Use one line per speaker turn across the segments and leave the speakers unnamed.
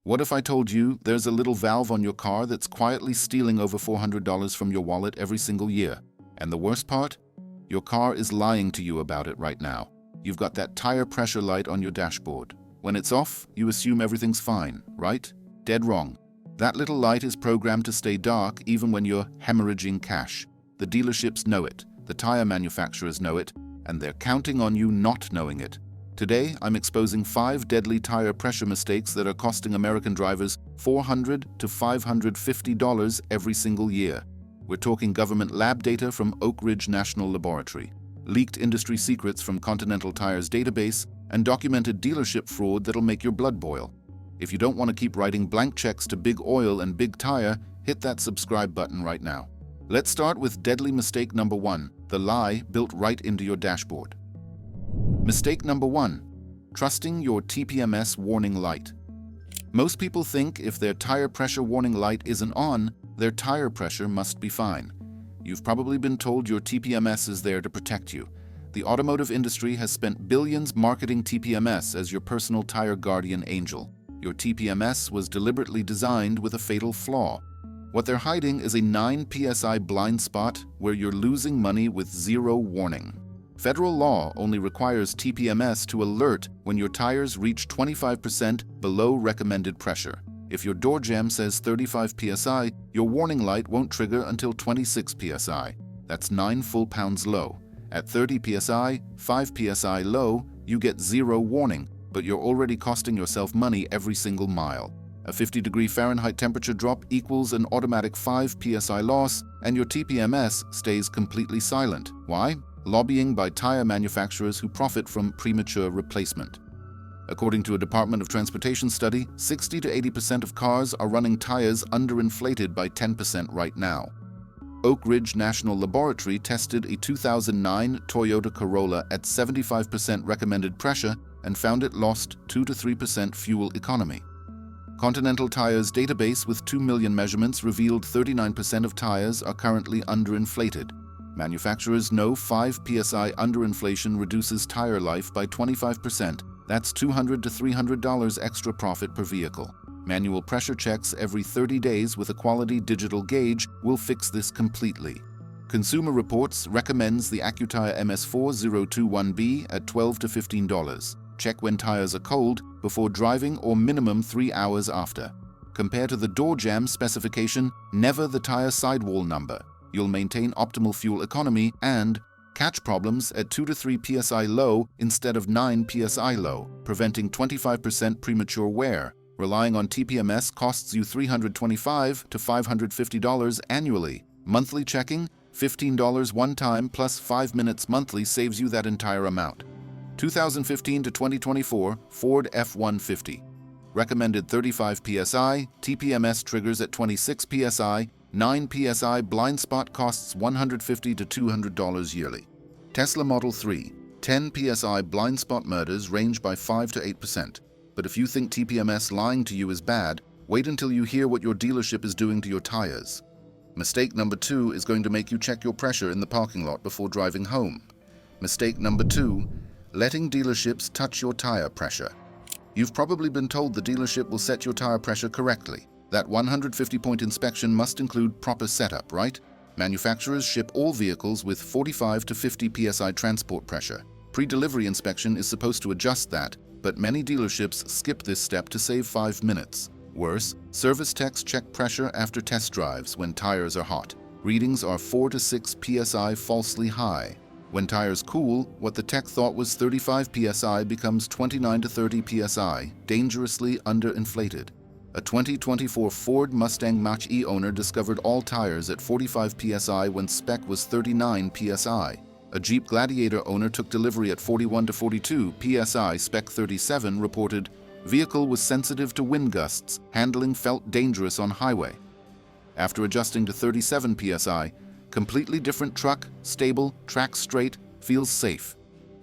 What if I told you there's a little valve on your car that's quietly stealing over $400 from your wallet every single year? And the worst part? Your car is lying to you about it right now. You've got that tire pressure light on your dashboard. When it's off, you assume everything's fine, right? Dead wrong. That little light is programmed to stay dark even when you're hemorrhaging cash. The dealerships know it, the tire manufacturers know it, and they're counting on you not knowing it. Today, I'm exposing 5 deadly tire pressure mistakes that are costing American drivers $400 to $550 every single year. We're talking government lab data from Oak Ridge National Laboratory, leaked industry secrets from Continental Tire's database, and documented dealership fraud that'll make your blood boil. If you don't want to keep writing blank checks to Big Oil and Big Tire, hit that subscribe button right now. Let's start with deadly mistake number 1, the lie built right into your dashboard. Mistake number 1, trusting your TPMS warning light. Most people think if their tire pressure warning light isn't on, their tire pressure must be fine. You've probably been told your TPMS is there to protect you. The automotive industry has spent billions marketing TPMS as your personal tire guardian angel. Your TPMS was deliberately designed with a fatal flaw. What they're hiding is a 9 PSI blind spot where you're losing money with zero warning. Federal law only requires TPMS to alert when your tires reach 25% below recommended pressure. If your door jamb says 35 PSI, your warning light won't trigger until 26 PSI. That's 9 full pounds low. At 30 PSI, 5 PSI low, you get zero warning, but you're already costing yourself money every single mile. A 50-degree Fahrenheit temperature drop equals an automatic 5 PSI loss, and your TPMS stays completely silent. Why? Lobbying by tire manufacturers who profit from premature replacement. According to a Department of Transportation study, 60 to 80% of cars are running tires underinflated by 10% right now. Oak Ridge National Laboratory tested a 2009 Toyota Corolla at 75% recommended pressure and found it lost 2 to 3% fuel economy. Continental Tire's database with 2 million measurements revealed 39% of tires are currently underinflated. Manufacturers know 5 PSI underinflation reduces tire life by 25%. That's $200 to $300 extra profit per vehicle. Manual pressure checks every 30 days with a quality digital gauge will fix this completely. Consumer Reports recommends the AccuTire MS4021B at $12 to $15. Check when tires are cold before driving or minimum 3 hours after. Compare to the door jamb specification, never the tire sidewall number. You'll maintain optimal fuel economy and catch problems at 2 to 3 PSI low instead of 9 PSI low, preventing 25% premature wear. Relying on TPMS costs you $325 to $550 annually. Monthly checking, $15 one time plus 5 minutes monthly saves you that entire amount. 2015 to 2024 Ford F-150. Recommended 35 PSI, TPMS triggers at 26 PSI, 9 PSI blind spot costs $150 to $200 yearly. Tesla Model 3, 10 PSI blind spot murders range by 5 to 8%. But if you think TPMS lying to you is bad, wait until you hear what your dealership is doing to your tires. Mistake number 2 is going to make you check your pressure in the parking lot before driving home. Mistake number 2, letting dealerships touch your tire pressure. You've probably been told the dealership will set your tire pressure correctly. That 150-point inspection must include proper setup, right? Manufacturers ship all vehicles with 45 to 50 PSI transport pressure. Pre-delivery inspection is supposed to adjust that, but many dealerships skip this step to save 5 minutes. Worse, service techs check pressure after test drives when tires are hot. Readings are 4 to 6 PSI falsely high. When tires cool, what the tech thought was 35 PSI becomes 29 to 30 PSI, dangerously underinflated. A 2024 Ford Mustang Mach-E owner discovered all tires at 45 PSI when spec was 39 PSI. A Jeep Gladiator owner took delivery at 41 to 42 PSI, spec 37, reported, "Vehicle was sensitive to wind gusts, handling felt dangerous on highway." After adjusting to 37 PSI, completely different truck, stable, tracks straight, feels safe.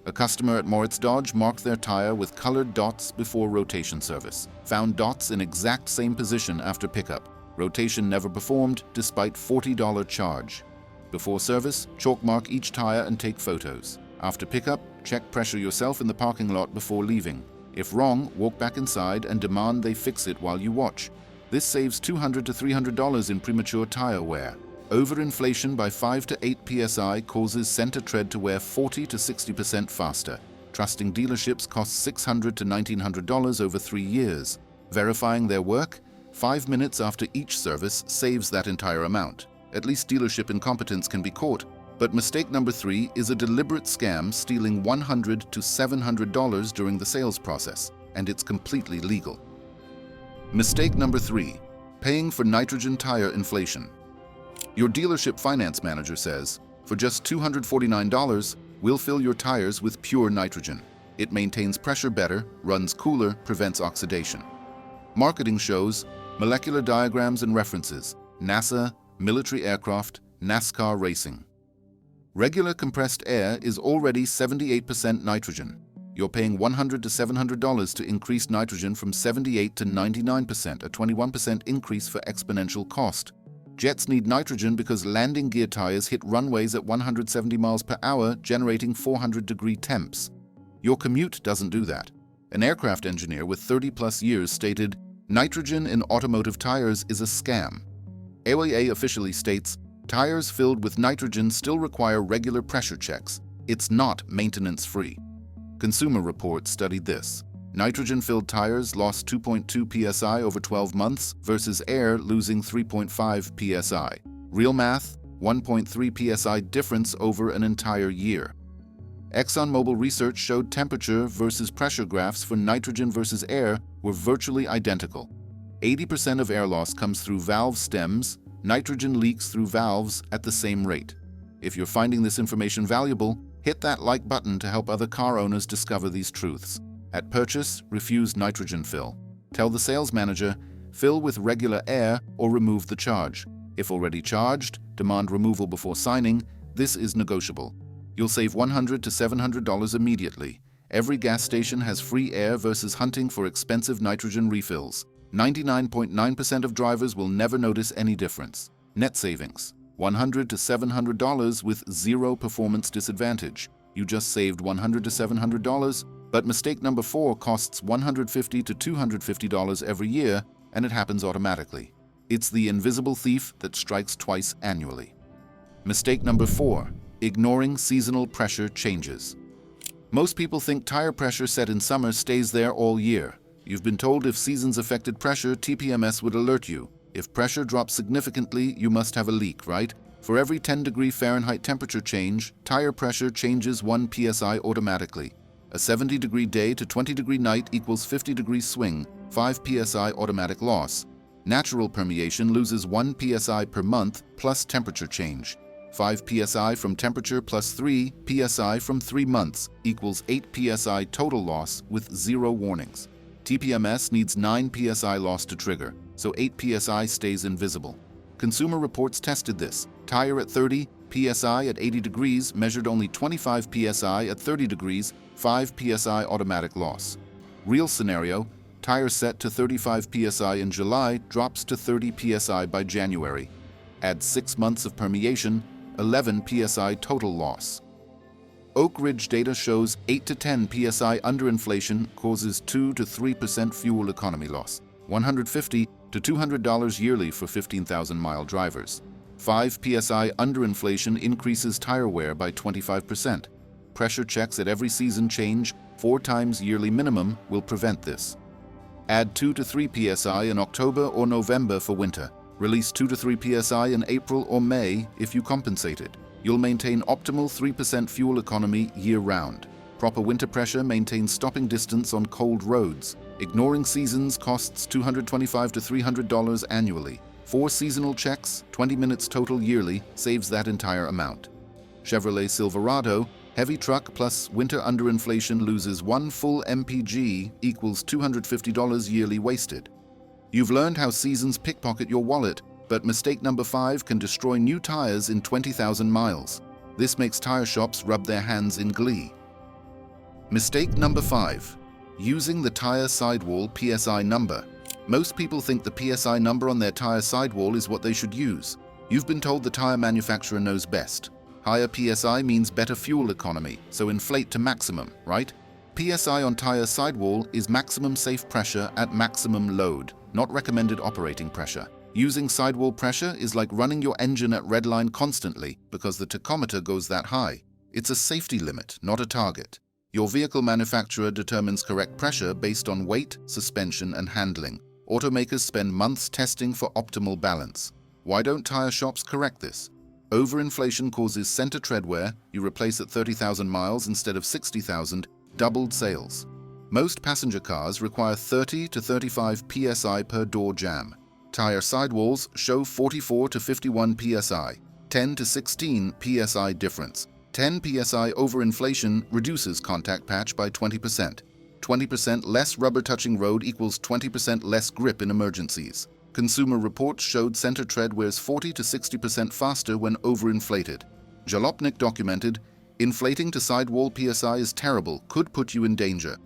A customer at Moritz Dodge marked their tire with colored dots before rotation service. Found dots in exact same position after pickup. Rotation never performed despite $40 charge. Before service, chalk mark each tire and take photos. After pickup, check pressure yourself in the parking lot before leaving. If wrong, walk back inside and demand they fix it while you watch. This saves $200 to $300 in premature tire wear. Overinflation by 5 to 8 psi causes center tread to wear 40 to 60% faster. Trusting dealerships costs $600 to $1,900 over 3 years. Verifying their work? 5 minutes after each service saves that entire amount. At least dealership incompetence can be caught. But mistake number 3 is a deliberate scam stealing $100 to $700 during the sales process, and it's completely legal. Mistake number 3, paying for nitrogen tire inflation. Your dealership finance manager says, for just $249, we'll fill your tires with pure nitrogen. It maintains pressure better, runs cooler, prevents oxidation. Marketing shows, molecular diagrams and references, NASA, military aircraft, NASCAR racing. Regular compressed air is already 78% nitrogen. You're paying $100 to $700 to increase nitrogen from 78 to 99%, a 21% increase for exponential cost. Jets need nitrogen because landing gear tires hit runways at 170 miles per hour, generating 400-degree temps. Your commute doesn't do that. An aircraft engineer with 30-plus years stated, nitrogen in automotive tires is a scam. AAA officially states, tires filled with nitrogen still require regular pressure checks. It's not maintenance-free. Consumer Reports studied this. Nitrogen-filled tires lost 2.2 psi over 12 months versus air losing 3.5 psi. Real math, 1.3 psi difference over an entire year. ExxonMobil research showed temperature versus pressure graphs for nitrogen versus air were virtually identical. 80% of air loss comes through valve stems, nitrogen leaks through valves at the same rate. If you're finding this information valuable, hit that like button to help other car owners discover these truths. At purchase, refuse nitrogen fill. Tell the sales manager, fill with regular air or remove the charge. If already charged, demand removal before signing. This is negotiable. You'll save $100 to $700 immediately. Every gas station has free air versus hunting for expensive nitrogen refills. 99.9% of drivers will never notice any difference. Net savings, $100 to $700 with zero performance disadvantage. You just saved $100 to $700, but mistake number 4 costs $150 to $250 every year, and it happens automatically. It's the invisible thief that strikes twice annually. Mistake number 4, ignoring seasonal pressure changes. Most people think tire pressure set in summer stays there all year. You've been told if seasons affected pressure, TPMS would alert you. If pressure drops significantly, you must have a leak, right? For every 10-degree Fahrenheit temperature change, tire pressure changes 1 psi automatically. A 70-degree day to 20-degree night equals 50-degree swing, 5 psi automatic loss. Natural permeation loses 1 psi per month plus temperature change. 5 psi from temperature plus 3 psi from 3 months equals 8 psi total loss with 0 warnings. TPMS needs 9 psi loss to trigger, so 8 psi stays invisible. Consumer Reports tested this. Tire at 30 psi at 80 degrees measured only 25 psi at 30 degrees, 5 psi automatic loss. Real scenario, tire set to 35 psi in July drops to 30 psi by January. Add 6 months of permeation, 11 psi total loss. Oak Ridge data shows 8 to 10 psi underinflation causes 2 to 3% fuel economy loss, $150 to $200 yearly for 15,000-mile drivers. 5 psi underinflation increases tire wear by 25%. Pressure checks at every season change, 4 times yearly minimum, will prevent this. Add 2 to 3 psi in October or November for winter. Release 2 to 3 psi in April or May if you compensated. You'll maintain optimal 3% fuel economy year-round. Proper winter pressure maintains stopping distance on cold roads. Ignoring seasons costs $225 to $300 annually. 4 seasonal checks, 20 minutes total yearly, saves that entire amount. Chevrolet Silverado, heavy truck plus winter underinflation loses 1 full MPG equals $250 yearly wasted. You've learned how seasons pickpocket your wallet, but mistake number 5 can destroy new tires in 20,000 miles. This makes tire shops rub their hands in glee. Mistake number 5, using the tire sidewall PSI number. Most people think the PSI number on their tire sidewall is what they should use. You've been told the tire manufacturer knows best. Higher PSI means better fuel economy, so inflate to maximum, right? PSI on tire sidewall is maximum safe pressure at maximum load, not recommended operating pressure. Using sidewall pressure is like running your engine at redline constantly because the tachometer goes that high. It's a safety limit, not a target. Your vehicle manufacturer determines correct pressure based on weight, suspension, and handling. Automakers spend months testing for optimal balance. Why don't tire shops correct this? Overinflation causes center tread wear. You replace at 30,000 miles instead of 60,000, doubled sales. Most passenger cars require 30 to 35 psi per door jamb. Tire sidewalls show 44 to 51 psi, 10 to 16 psi difference. 10 psi overinflation reduces contact patch by 20%. 20% less rubber touching road equals 20% less grip in emergencies. Consumer reports showed center tread wears 40 to 60% faster when overinflated. Jalopnik documented, inflating to sidewall PSI is terrible, could put you in danger.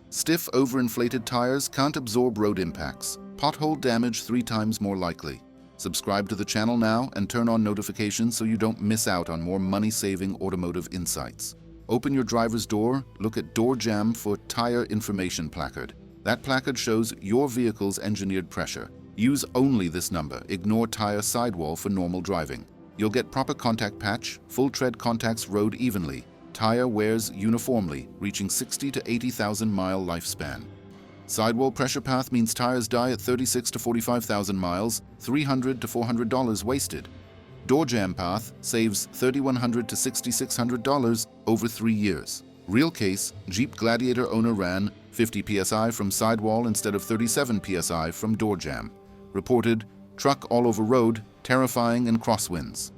Stiff overinflated tires can't absorb road impacts. Pothole damage 3 times more likely. Subscribe to the channel now and turn on notifications so you don't miss out on more money-saving automotive insights. Open your driver's door, look at door jamb for tire information placard. That placard shows your vehicle's engineered pressure. Use only this number, ignore tire sidewall for normal driving. You'll get proper contact patch, full tread contacts road evenly. Tire wears uniformly, reaching 60 to 80,000 mile lifespan. Sidewall pressure path means tires die at 36 to 45,000 miles, $300 to $400 wasted. Door jamb path saves $3,100 to $6,600 over 3 years. Real case, Jeep Gladiator owner ran 50 psi from sidewall instead of 37 psi from door jamb. Reported, truck all over road, terrifying in crosswinds.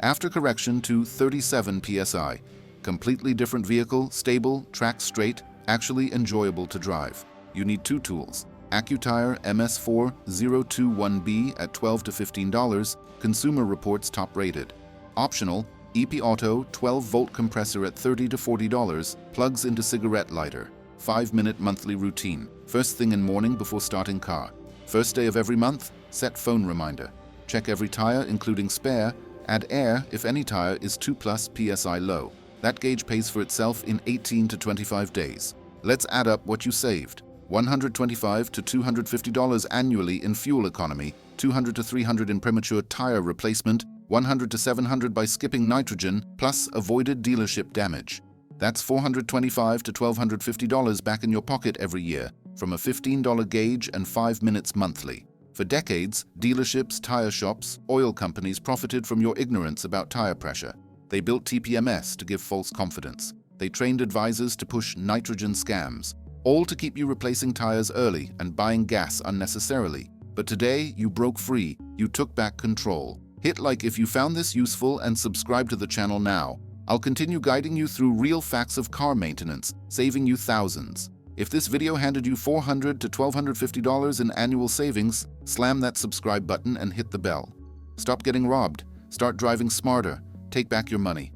After correction to 37 psi. Completely different vehicle, stable, track straight, actually enjoyable to drive. You need 2 tools. AccuTire MS4 021B at $12 to $15, Consumer Reports top rated. Optional, EP Auto 12-volt compressor at $30 to $40, plugs into cigarette lighter. 5-minute monthly routine. First thing in morning before starting car. First day of every month, set phone reminder. Check every tire including spare, add air if any tire is 2+ psi low. That gauge pays for itself in 18 to 25 days. Let's add up what you saved. $125 to $250 annually in fuel economy, $200 to $300 in premature tire replacement, $100 to $700 by skipping nitrogen, plus avoided dealership damage. That's $425 to $1,250 back in your pocket every year, from a $15 gauge and 5 minutes monthly. For decades, dealerships, tire shops, oil companies profited from your ignorance about tire pressure. They built TPMS to give false confidence. They trained advisors to push nitrogen scams, all to keep you replacing tires early and buying gas unnecessarily. But today, you broke free. You took back control. Hit like if you found this useful and subscribe to the channel now. I'll continue guiding you through real facts of car maintenance, saving you thousands. If this video handed you $400 to $1,250 in annual savings, slam that subscribe button and hit the bell. Stop getting robbed. Start driving smarter. Take back your money.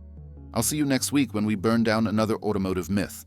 I'll see you next week when we burn down another automotive myth.